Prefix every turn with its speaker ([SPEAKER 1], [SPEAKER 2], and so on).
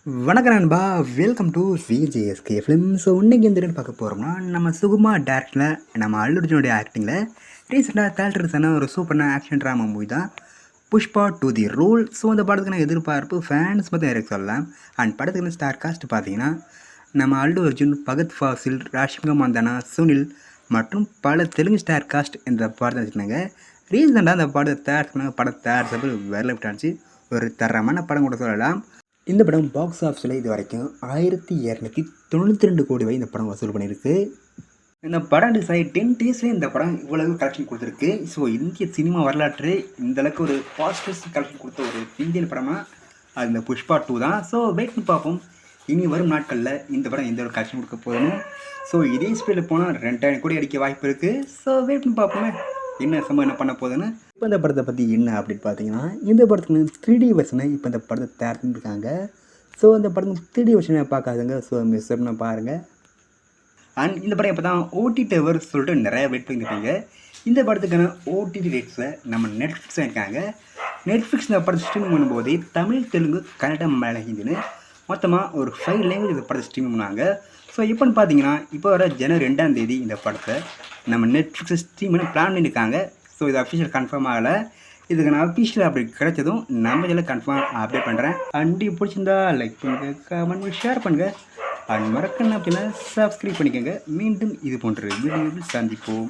[SPEAKER 1] வணக்கம் நண்பா, welcome to VJSK film. So இன்றைக்கி எந்த பார்க்க போகிறோம்னா, நம்ம சுகுமார் டேரக்டரில் நம்ம அல்லு அர்ஜுனுடைய ஆக்டிங்கில் ரீசெண்டாக தேட்டர்ஸான ஒரு சூப்பரான ஆக்ஷன் ட்ராமா மூவி தான் Pushpa to the rule. So அந்த படத்துக்கான எதிர்பார்ப்பு ஃபேன்ஸ் பற்றி எனக்கு சொல்லலாம். அண்ட் படத்துக்கான ஸ்டார் காஸ்ட் பார்த்தீங்கன்னா நம்ம அல்லு அர்ஜுன், பகத் ஃபாசில், ராஷ்மிகா மந்தானா, சுனில் மற்றும் பல தெலுங்கு ஸ்டார் காஸ்ட் இந்த படத்தை வச்சுருந்தாங்க. ரீசெண்டாக அந்த படம் தேர்ட் வேலை விட்டாச்சு. ஒரு தரமான படம் கூட சொல்லலாம். இந்த படம் பாக்ஸ் ஆஃபீஸில் இது வரைக்கும் 1292 கோடி வரை இந்த படம் வசூல் பண்ணியிருக்கு. இந்த படம் டிசைன் 10 டேஸ்லேயே இந்த படம் இவ்வளவு கலெக்ஷன் கொடுத்துருக்கு. ஸோ இந்திய சினிமா வரலாற்று இந்தளவுக்கு ஒரு பாசிட்டிவ் கலெக்ஷன் கொடுத்த ஒரு இந்தியன் படமாக அது இந்த புஷ்பா 2 தான். ஸோ வெயிட் பண்ணி பார்ப்போம் இனி வரும் நாட்களில் இந்த படம் எந்த ஒரு கலெக்ஷன் கொடுக்க போகணும். ஸோ இதே ஸ்பீடில் போனால் 2000 கோடி அடிக்க வாய்ப்பு இருக்குது. ஸோ வெயிட் பண்ணி பார்ப்போமே என்ன என்ன பண்ண போகுதுன்னு. இப்போ இந்த படத்தை பற்றி என்ன அப்படின்னு பார்த்தீங்கன்னா, இந்த படத்துக்கு 3D வெர்ஷனை இப்போ இந்த படத்தை தயார் பண்ணியிருக்காங்க. ஸோ இந்த படத்துக்கு 3D வெர்ஷனை பார்க்காதுங்க. ஸோ மிஸ் பண்ண பாருங்கள். அண்ட் இந்த படம் இப்போ தான் ஓடிடி சொல்லிட்டு நிறைய வெயிட் பண்ணியிருக்காங்க. இந்த படத்துக்கான ஓடிடி ரேட்ஸில் நம்ம நெட்ஃப்ளிக்ஸ் இருக்காங்க. நெட்ஃப்ளிக்ஸ் இந்த படத்தை ஸ்ட்ரீம் பண்ணும்போதே தமிழ், தெலுங்கு, கன்னடம், மலையாளம், ஹிந்தின்னு மொத்தமாக ஒரு 5 லாங்குவேஜ் இந்த படத்தை ஸ்ட்ரீம் பண்ணுவாங்க. ஸோ இப்போன்னு பார்த்தீங்கன்னா இப்போ வர ஜனவரி 2ஆம் தேதி இந்த படத்தை நம்ம நெட்ஃப்ளிக்ஸ் ஸ்ட்ரீம் பண்ண பிளான் பண்ணியிருக்காங்க. ஸோ இது அஃபிஷியல் கன்ஃபார்ம் ஆகலை. இதுக்கு நான் அஃபிஷியல் அப்டேட் கிடைச்சதும் நம்ம இதில் கன்ஃபார்ம் அப்டேட் பண்ணுறேன். அண்ட் பிடிச்சிருந்தா லைக் பண்ணுங்கள், கமெண்ட் பண்ணி ஷேர் பண்ணுங்கள். அண்ட் மறக்கணும் அப்படின்னா சப்ஸ்கிரைப் பண்ணிக்கோங்க. மீண்டும் இது போன்ற வீடியோவில் சந்திப்போம்.